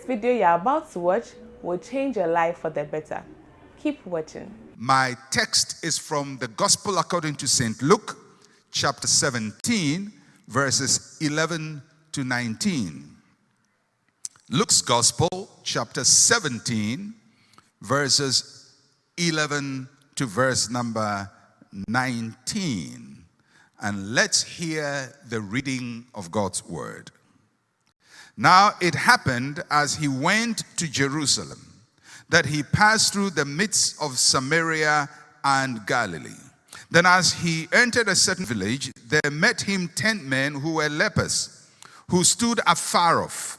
video you're about to watch will change your life for the better. Keep watching. My text is from the Gospel according to St. Luke, chapter 17, verses 11 to 19. Luke's Gospel, chapter 17, verses 11 to verse number 19. And let's hear the reading of God's word. Now it happened as he went to Jerusalem that he passed through the midst of Samaria and Galilee. Then as he entered a certain village, there met him 10 men who were lepers, who stood afar off.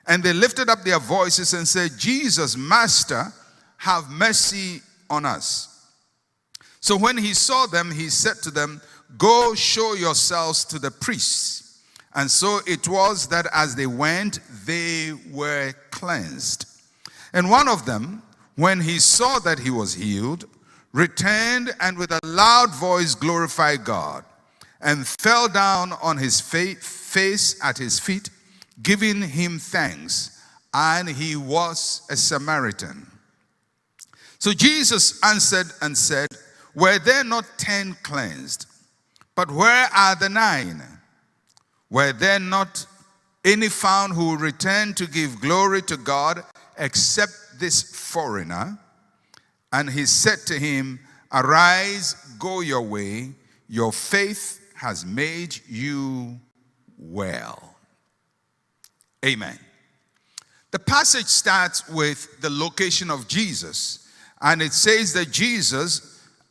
And they lifted up their voices and said, "Jesus, Master, have mercy on us." So when he saw them, he said to them, "Go show yourselves to the priests." And so it was that as they went, they were cleansed. And one of them, when he saw that he was healed, returned and with a loud voice glorified God, and fell down on his face at his feet, giving him thanks. And he was a Samaritan. So Jesus answered and said, "Were there not 10 cleansed? But where are the 9? Were there not any found who returned to give glory to God except this foreigner?" And he said to him, "Arise, go your way. Your faith has made you well." Amen. The passage starts with the location of Jesus. And it says that Jesus,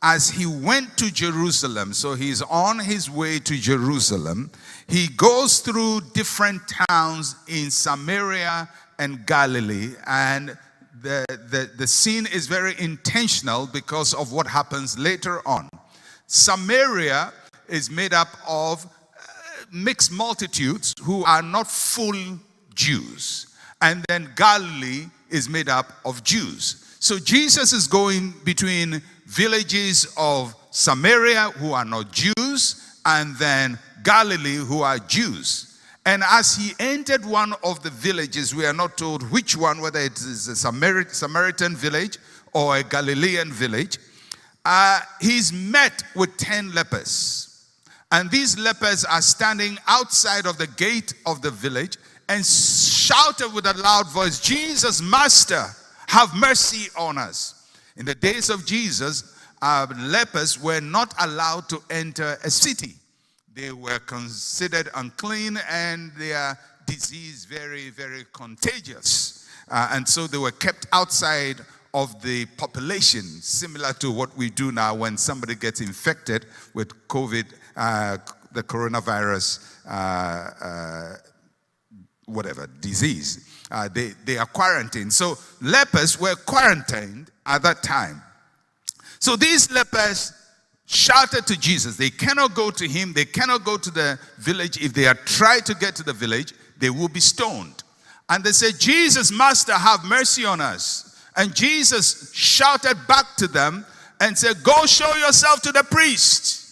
as he went to Jerusalem, so he's on his way to Jerusalem, he goes through different towns in Samaria and Galilee, and the scene is very intentional because of what happens later on. Samaria is made up of mixed multitudes who are not full Jews, and then Galilee is made up of Jews. So Jesus is going between villages of Samaria who are not Jews, and then Galilee who are Jews. And as he entered one of the villages, we are not told which one, whether it is a Samaritan village or a Galilean village, he's met with 10 lepers. And these lepers are standing outside of the gate of the village and shouted with a loud voice, "Jesus, Master, have mercy on us." In the days of Jesus, lepers were not allowed to enter a city. They were considered unclean, and their disease very, very contagious. And so they were kept outside of the population, similar to what we do now when somebody gets infected with COVID, the coronavirus, whatever, disease. They are quarantined. So lepers were quarantined at that time. So these lepers shouted to Jesus. They cannot go to him. They cannot go to the village. If they are tried to get to the village, they will be stoned. And they said, "Jesus, Master, have mercy on us." And Jesus shouted back to them and said, "Go show yourself to the priest."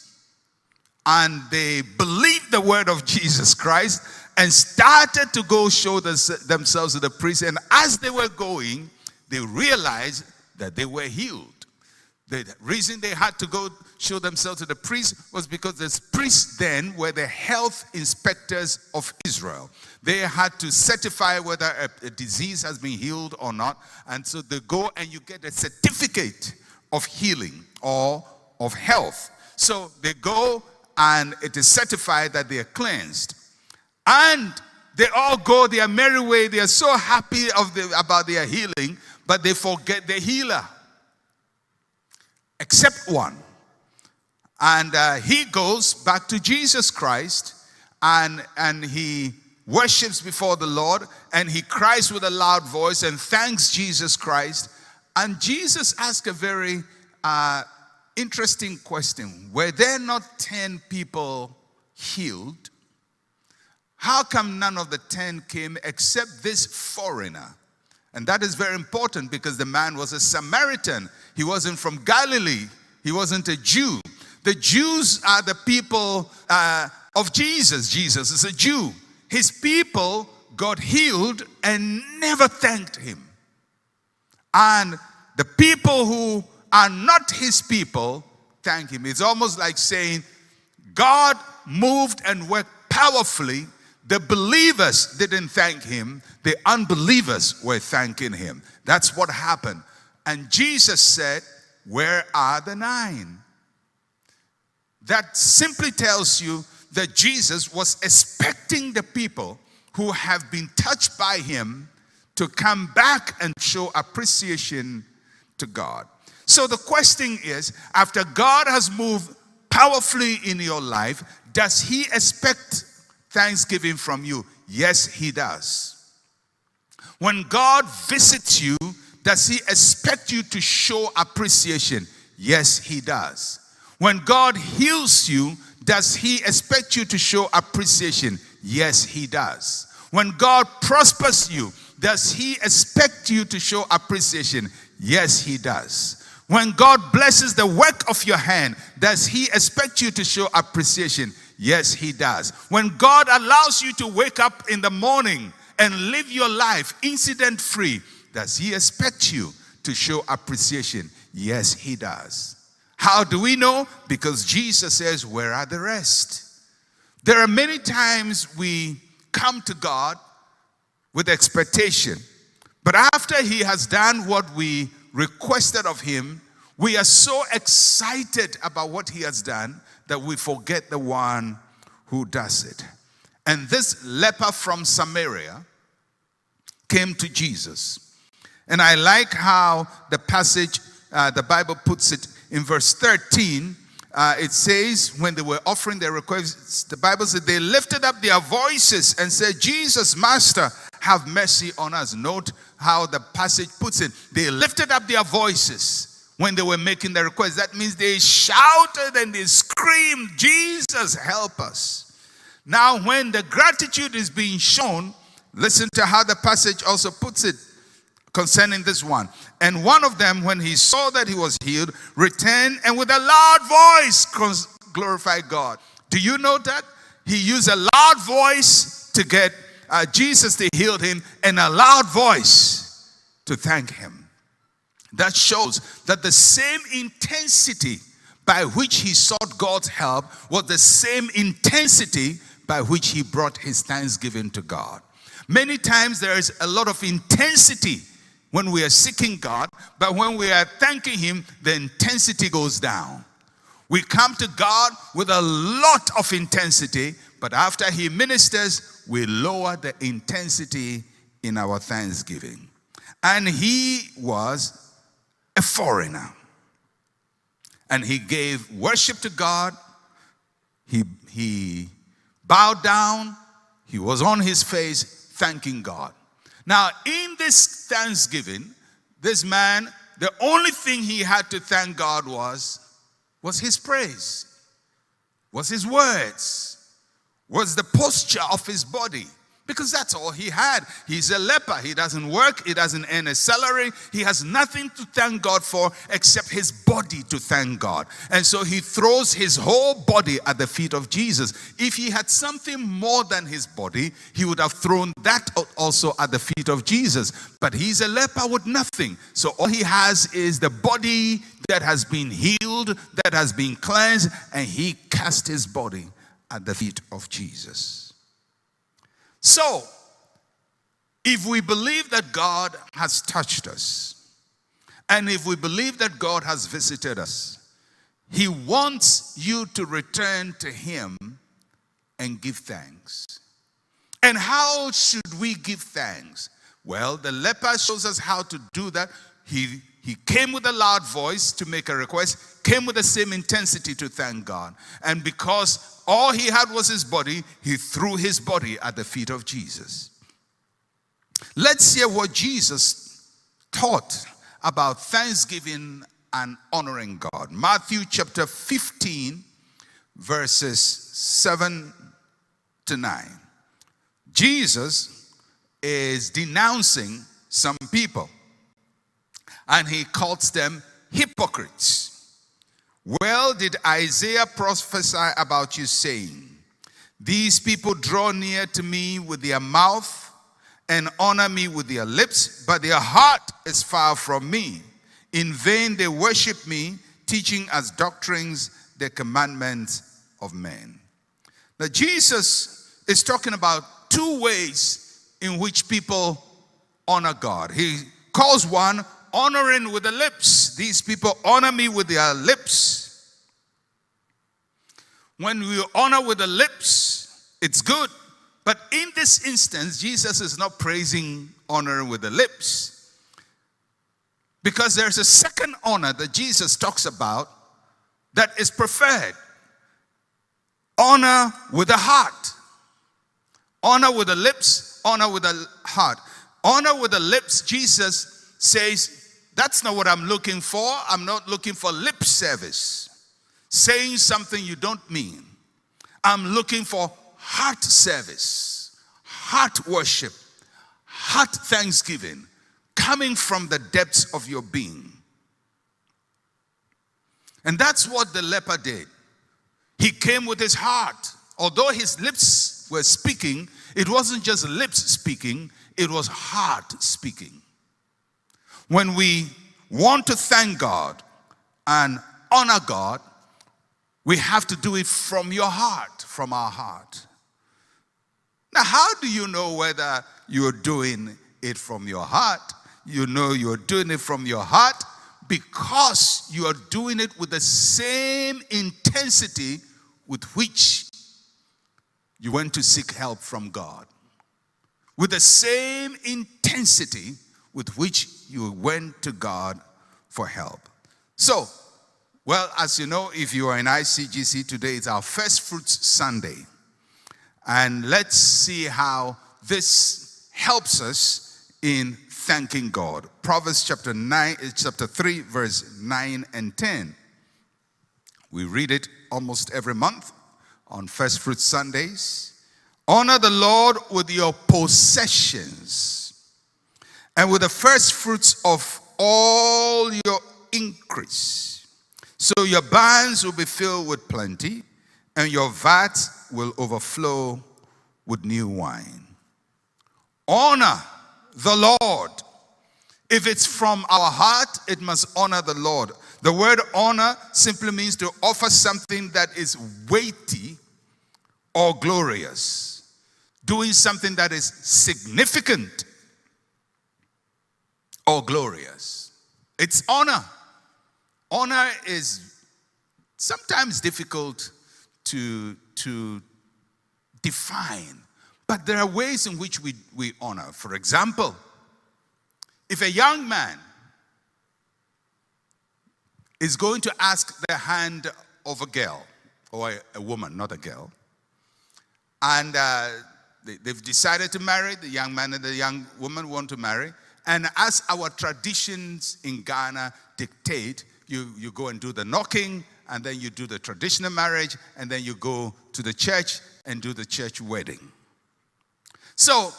And they believed the word of Jesus Christ and started to go show themselves to the priest. And as they were going, they realized that they were healed. The reason they had to go show themselves to the priest was because the priests then were the health inspectors of Israel. They had to certify whether a disease has been healed or not. And so they go and you get a certificate of healing or of health. So they go and it is certified that they are cleansed. And they all go their merry way. They are so happy about their healing, but they forget the healer. Except one. And he goes back to Jesus Christ, and he worships before the Lord, and he cries with a loud voice and thanks Jesus Christ. And Jesus asked a very interesting question. Were there not 10 people healed? How come none of the 10 came except this foreigner? And that is very important because the man was a Samaritan. He wasn't from Galilee. He wasn't a Jew. The Jews are the people of Jesus. Jesus is a Jew. His people got healed and never thanked him. And the people who are not his people thank him. It's almost like saying God moved and worked powerfully. The believers didn't thank him. The unbelievers were thanking him. That's what happened. And Jesus said, where are the 9? That simply tells you that Jesus was expecting the people who have been touched by him to come back and show appreciation to God. So the question is, after God has moved powerfully in your life, does he expect thanksgiving from you? Yes, he does. When God visits you, does he expect you to show appreciation? Yes, he does. When God heals you, does he expect you to show appreciation? Yes, he does. When God prospers you, does he expect you to show appreciation? Yes, he does. When God blesses the work of your hand, does he expect you to show appreciation? Yes, he does. When God allows you to wake up in the morning and live your life incident-free, does he expect you to show appreciation? Yes, he does. How do we know? Because Jesus says, where are the rest? There are many times we come to God with expectation, but after he has done what we requested of him, we are so excited about what he has done that we forget the one who does it. And this leper from Samaria came to Jesus. And I like how the passage, the Bible puts it in verse 13. It says, when they were offering their requests, the Bible said they lifted up their voices and said, Jesus, Master, have mercy on us. Note how the passage puts it. They lifted up their voices when they were making the request. That means they shouted and they screamed, Jesus, help us. Now, when the gratitude is being shown, listen to how the passage also puts it concerning this one. And one of them, when he saw that he was healed, returned and with a loud voice glorified God. Do you know that? He used a loud voice to get Jesus to heal him and a loud voice to thank him. That shows that the same intensity by which he sought God's help was the same intensity by which he brought his thanksgiving to God. Many times there is a lot of intensity when we are seeking God, but when we are thanking him, the intensity goes down. We come to God with a lot of intensity, but after he ministers, we lower the intensity in our thanksgiving. And he was a foreigner. And he gave worship to God. He bowed down. He was on his face thanking God. Now, in this thanksgiving, this man, the only thing he had to thank God was his praise, was his words, was the posture of his body. Because that's all he had. He's a leper. He doesn't work. He doesn't earn a salary. He has nothing to thank God for except his body to thank God. And so he throws his whole body at the feet of Jesus. If he had something more than his body, he would have thrown that also at the feet of Jesus. But he's a leper with nothing. So all he has is the body that has been healed, that has been cleansed, and he cast his body at the feet of Jesus. So, if we believe that God has touched us, and if we believe that God has visited us, he wants you to return to him and give thanks. And how should we give thanks? Well, the leper shows us how to do that. He came with a loud voice to make a request, came with the same intensity to thank God. And because all he had was his body, he threw his body at the feet of Jesus. Let's hear what Jesus taught about thanksgiving and honoring God. Matthew chapter 15, verses 7 to 9. Jesus is denouncing some people, and he calls them hypocrites. Well, did Isaiah prophesy about you, saying, these people draw near to me with their mouth and honor me with their lips, but their heart is far from me. In vain they worship me, teaching as doctrines the commandments of men. Now Jesus is talking about two ways in which people honor God. He calls one honoring with the lips. These people honor me with their lips. When we honor with the lips, it's good. But in this instance, Jesus is not praising honor with the lips. Because there's a second honor that Jesus talks about that is preferred. Honor with the heart. Honor with the lips, honor with the heart. Honor with the lips, Jesus says, that's not what I'm looking for. I'm not looking for lip service. Saying something you don't mean. I'm looking for heart service, heart worship, heart thanksgiving, coming from the depths of your being. And that's what the leper did. He came with his heart. Although his lips were speaking, it wasn't just lips speaking, it was heart speaking. When we want to thank God and honor God, we have to do it from your heart, from our heart. Now, how do you know whether you're doing it from your heart? You know you're doing it from your heart because you are doing it with the same intensity with which you went to seek help from God. With the same intensity with which you went to God for help. So, well, as you know, if you are in ICGC today, it's our First Fruits Sunday. And let's see how this helps us in thanking God. Proverbs chapter 3, verse 9 and 10. We read it almost every month on First Fruits Sundays. Honor the Lord with your possessions and with the first fruits of all your increase. So your barns will be filled with plenty, and your vats will overflow with new wine. Honor the Lord. If it's from our heart, it must honor the Lord. The word honor simply means to offer something that is weighty or glorious. Doing something that is significant or glorious. It's honor. Honor is sometimes difficult to define, but there are ways in which we honor. For example, if a young man is going to ask the hand of a girl, or a woman, not a girl, and they've decided to marry, the young man and the young woman want to marry, and as our traditions in Ghana dictate, you go and do the knocking, and then you do the traditional marriage, and then you go to the church and do the church wedding. So,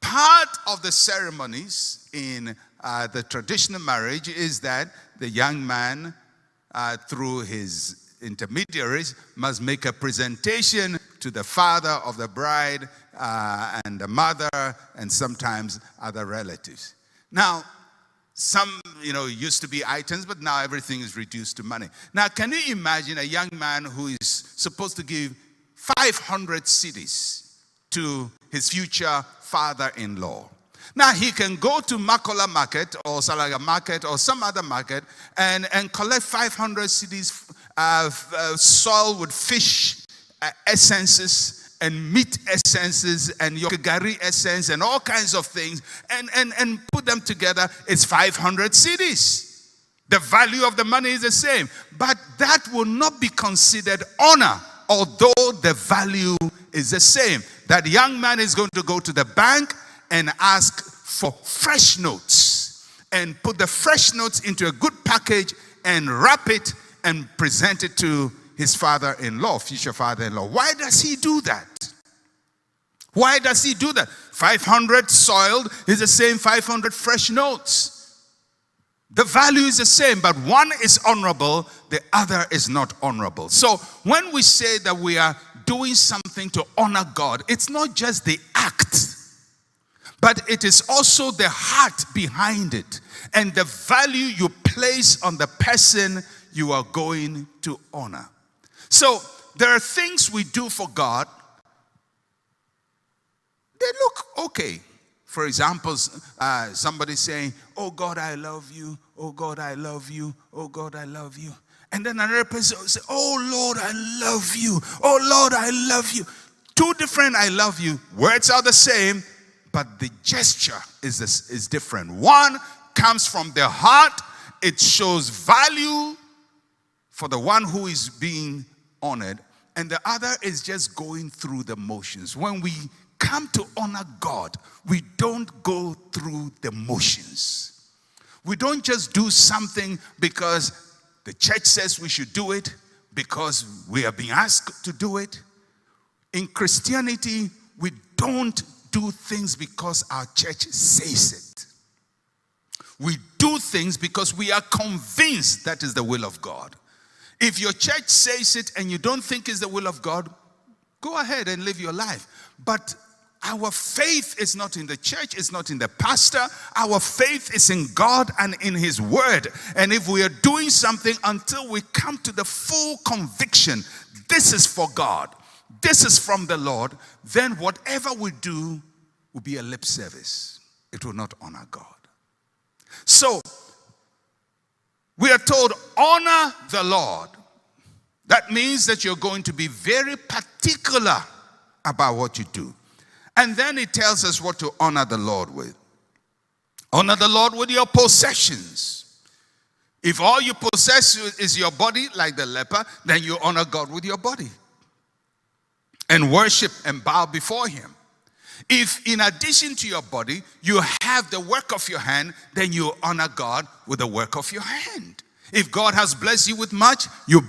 part of the ceremonies in the traditional marriage is that the young man, through his intermediaries, must make a presentation to the father of the bride and the mother and sometimes other relatives. Now, some, used to be items, but now everything is reduced to money. Now, can you imagine a young man who is supposed to give 500 cedis to his future father-in-law? Now, he can go to Makola Market or Salaga Market or some other market and collect 500 cedis soil with fish essences and meat essences and yokagari essence and all kinds of things and put them together. It's 500 cedis. The value of the money is the same. But that will not be considered honor, although the value is the same. That young man is going to go to the bank and ask for fresh notes and put the fresh notes into a good package and wrap it and present it to his father-in-law, future father-in-law. Why does he do that? Why does he do that? 500 soiled is the same 500 fresh notes. The value is the same, but one is honorable, the other is not honorable. So when we say that we are doing something to honor God, it's not just the act. but it is also the heart behind it and the value you place on the person you are going to honor. So there are things we do for God. They look okay. For example, somebody saying, "Oh God, I love you. Oh God, I love you. Oh God, I love you." And then another person will say, "Oh Lord, I love you. Oh Lord, I love you." Two different "I love you." Words are the same, but the gesture is different. One comes from the heart. It shows value for the one who is being honored. And the other is just going through the motions. When we come to honor God, we don't go through the motions. We don't just do something because the church says we should do it, because we are being asked to do it. In Christianity, we don't do things because our church says it. We do things because we are convinced that is the will of God. If your church says it and you don't think it's the will of God, go ahead and live your life. But our faith is not in the church, it's not in the pastor. Our faith is in God and in His Word. And if we are doing something until we come to the full conviction, this is for God, this is from the Lord, then whatever we do will be a lip service. It will not honor God. So, we are told, honor the Lord. That means that you're going to be very particular about what you do. And then it tells us what to honor the Lord with. Honor the Lord with your possessions. If all you possess is your body, like the leper, then you honor God with your body and worship and bow before Him. If in addition to your body, you have the work of your hand, then you honor God with the work of your hand. If God has blessed you with much, you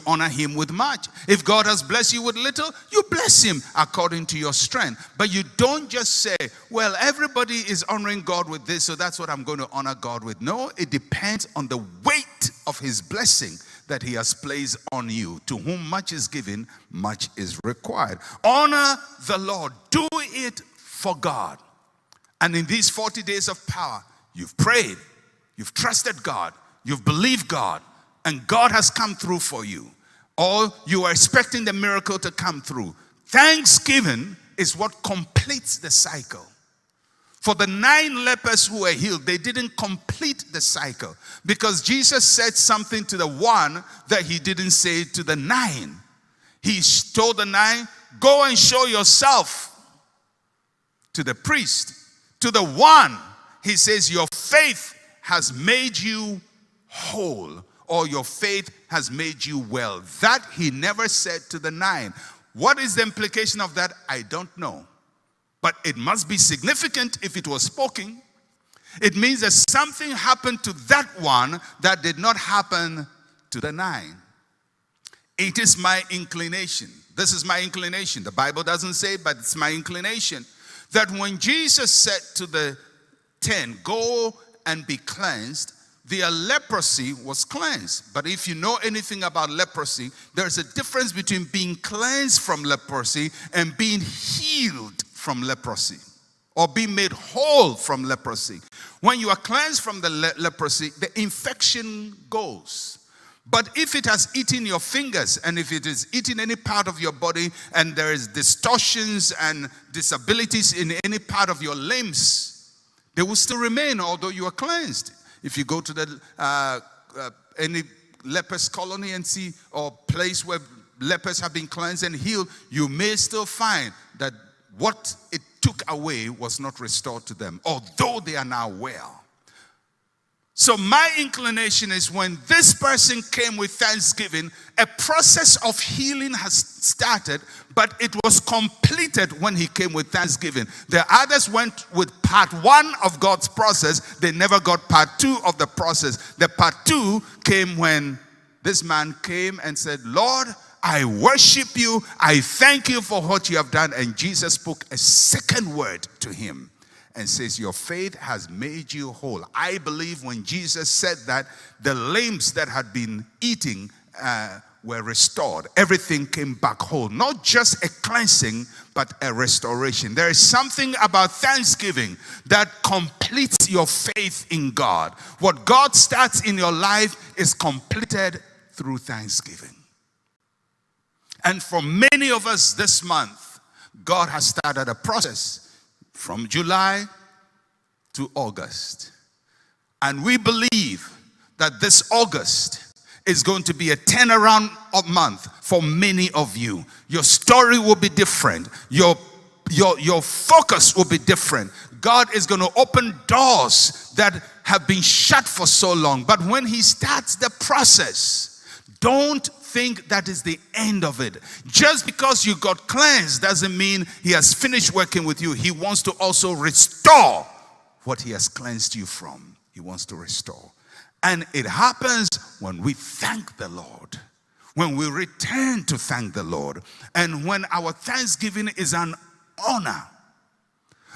honor Him with much. If God has blessed you with little, you bless Him according to your strength. But you don't just say, well, everybody is honoring God with this, so that's what I'm going to honor God with. No, it depends on the weight of His blessing that He has placed on you. To whom much is given, much is required. Honor the Lord. Do it for God. And in these 40 days of power, you've prayed, you've trusted God, you've believed God, and God has come through for you. Or you are expecting the miracle to come through. Thanksgiving is what completes the cycle. For the 9 lepers who were healed, they didn't complete the cycle, because Jesus said something to the one that He didn't say to the 9. He told the 9, go and show yourself to the priest. To the one, He says, your faith has made you whole, or your faith has made you well. That He never said to the 9. What is the implication of that? I don't know. But it must be significant if it was spoken. It means that something happened to that one that did not happen to the 9. It is my inclination. This is my inclination. The Bible doesn't say, but it's my inclination, that when Jesus said to the 10, go and be cleansed, their leprosy was cleansed. But if you know anything about leprosy, there's a difference between being cleansed from leprosy and being healed from leprosy, or being made whole from leprosy. When you are cleansed from the leprosy, the infection goes. But if it has eaten your fingers, and if it is eating any part of your body, and there is distortions and disabilities in any part of your limbs, they will still remain, although you are cleansed. If you go to the any lepers colony and see, or place where lepers have been cleansed and healed, you may still find that what it took away was not restored to them, although they are now well. So my inclination is, when this person came with thanksgiving, a process of healing has started, but it was completed when he came with thanksgiving. The others went with part 1 of God's process. They never got part 2 of the process. The part 2 came when this man came and said, Lord, I worship you. I thank you for what you have done. And Jesus spoke a second word to him and says, your faith has made you whole. I believe when Jesus said that, the lambs that had been eating were restored. Everything came back whole. Not just a cleansing, but a restoration. There is something about thanksgiving that completes your faith in God. What God starts in your life is completed through thanksgiving. And for many of us this month, God has started a process from July to August. And we believe that this August is going to be a turnaround of month for many of you. Your story will be different. Your focus will be different. God is going to open doors that have been shut for so long. But when he starts the process, don't think that is the end of it. Just because you got cleansed doesn't mean he has finished working with you. He wants to also restore what he has cleansed you from. He wants to restore. And it happens when we thank the Lord, when we return to thank the Lord, and when our thanksgiving is an honor.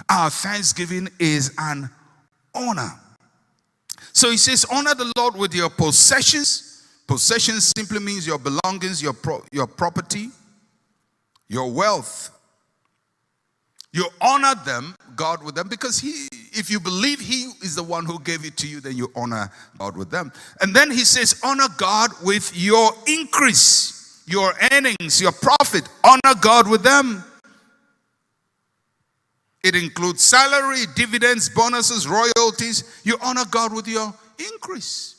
Our thanksgiving is an honor. So he says, honor the Lord with your possessions. Possessions simply means your belongings, your property, your wealth. You honor them, God, with them, because if you believe he is the one who gave it to you, then you honor God with them. And then he says, honor God with your increase, your earnings, your profit. Honor God with them. It includes salary, dividends, bonuses, royalties. You honor God with your increase.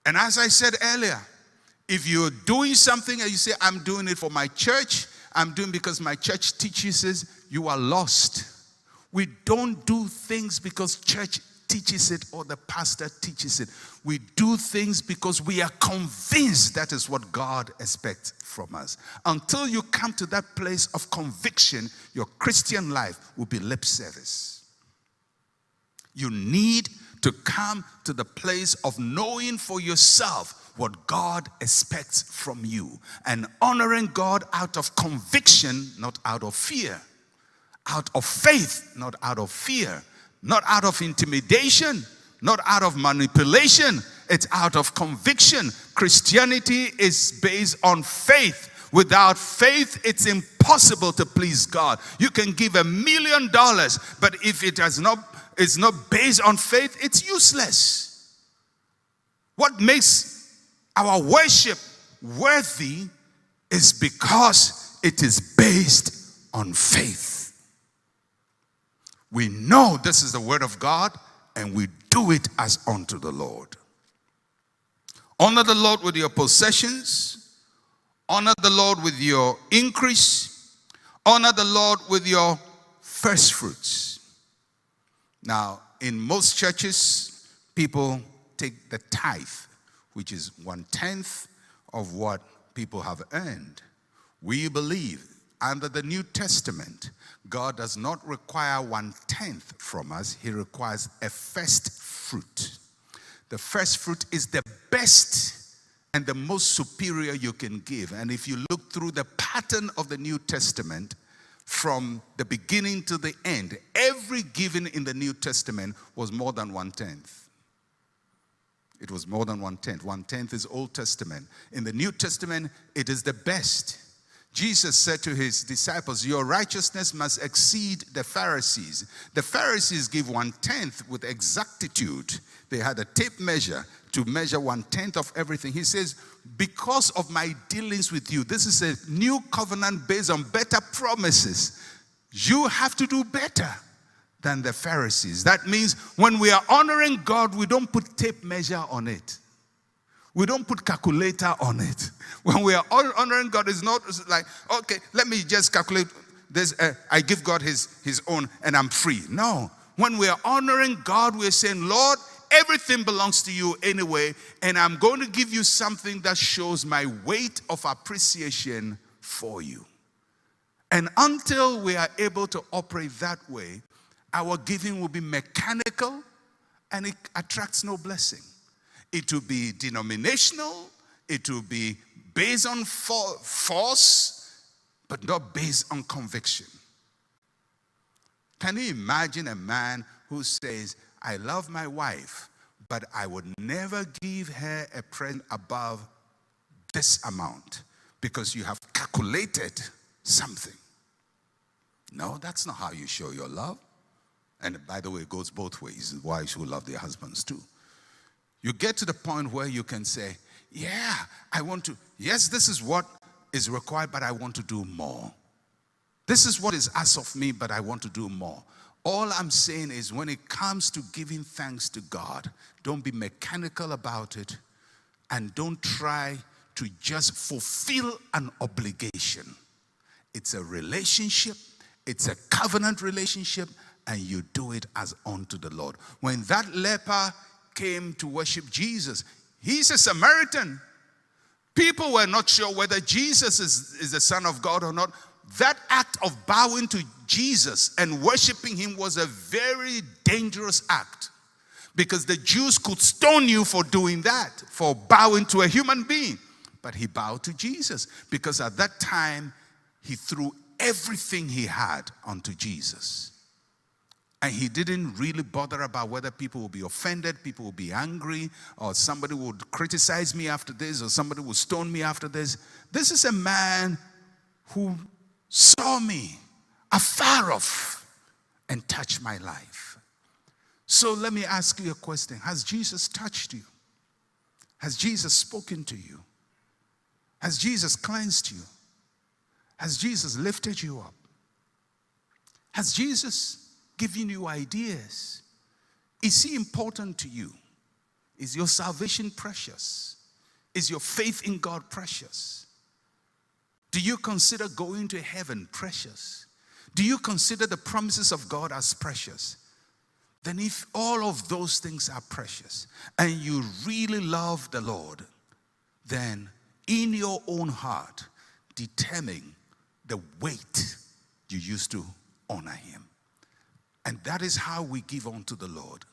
And as I said earlier, if you're doing something and you say, I'm doing it for my church, I'm doing because my church teaches it, you are lost. We don't do things because church teaches it or the pastor teaches it. We do things because we are convinced that is what God expects from us. Until you come to that place of conviction, your Christian life will be lip service. You need to come to the place of knowing for yourself what God expects from you, and honoring God out of conviction, not out of fear, out of faith, not out of fear, not out of intimidation, not out of manipulation. It's out of conviction. Christianity is based on faith. Without faith, it's impossible to please God. You can give $1 million, but if it is not based on faith, it's useless. What makes our worship worthy is because it is based on faith. We know this is the word of God, and we do it as unto the Lord. Honor the Lord with your possessions. Honor the Lord with your increase. Honor the Lord with your first fruits. Now, in most churches, people take the tithe, which is 1/10 of what people have earned. We believe under the New Testament, God does not require 1/10 from us. He requires a first fruit. The first fruit is the best and the most superior you can give. And if you look through the pattern of the New Testament, from the beginning to the end, every giving in the New Testament was more than 1/10. It was more than 1/10. 1/10 is Old Testament. In the New Testament, it is the best. Jesus said to his disciples, your righteousness must exceed the Pharisees. The Pharisees give 1/10 with exactitude. They had a tape measure to measure 1/10 of everything. He says, because of my dealings with you, this is a new covenant based on better promises. You have to do better than the Pharisees. That means when we are honoring God, we don't put tape measure on it. We don't put calculator on it. When we are honoring God, it's not like, okay, let me just calculate this. I give God his own and I'm free. No. When we are honoring God, we're saying, Lord, everything belongs to you anyway, and I'm going to give you something that shows my weight of appreciation for you. And until we are able to operate that way, our giving will be mechanical and it attracts no blessing. It will be denominational, it will be based on force, but not based on conviction. Can you imagine a man who says, I love my wife, but I would never give her a present above this amount because you have calculated something. No, that's not how you show your love. And by the way, it goes both ways. Wives who love their husbands too. You get to the point where you can say, yeah, I want to, yes, this is what is required, but I want to do more. This is what is asked of me, but I want to do more. All I'm saying is when it comes to giving thanks to God, don't be mechanical about it and don't try to just fulfill an obligation. It's a relationship, it's a covenant relationship, and you do it as unto the Lord. When that leper came to worship Jesus, he's a Samaritan. People were not sure whether Jesus is the Son of God or not. That act of bowing to Jesus and worshiping him was a very dangerous act because the Jews could stone you for doing that, for bowing to a human being. But he bowed to Jesus because at that time he threw everything he had onto Jesus. And he didn't really bother about whether people will be offended, people will be angry, or somebody would criticize me after this, or somebody will stone me after this. This is a man who saw me afar off and touched my life. So let me ask you a question. Has Jesus touched you? Has Jesus spoken to you? Has Jesus cleansed you? Has Jesus lifted you up? Has Jesus given you ideas? Is he important to you? Is your salvation precious? Is your faith in God precious? Do you consider going to heaven precious? Do you consider the promises of God as precious? Then if all of those things are precious and you really love the Lord, then in your own heart, determine the weight you used to honor him. And that is how we give unto the Lord.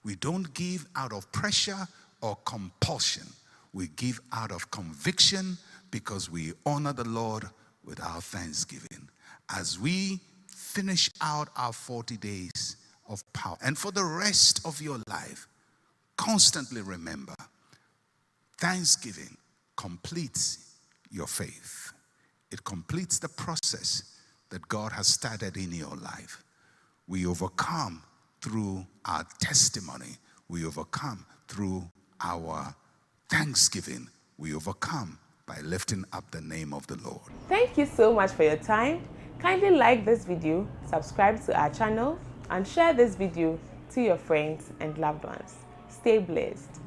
We don't give out of pressure or compulsion. We give out of conviction because we honor the Lord with our thanksgiving. As we finish out our 40 days of power, and for the rest of your life, constantly remember, thanksgiving completes your faith. It completes the process that God has started in your life. We overcome through our testimony. We overcome through our thanksgiving. We overcome by lifting up the name of the Lord. Thank you so much for your time. Kindly like this video, subscribe to our channel, and share this video to your friends and loved ones. Stay blessed.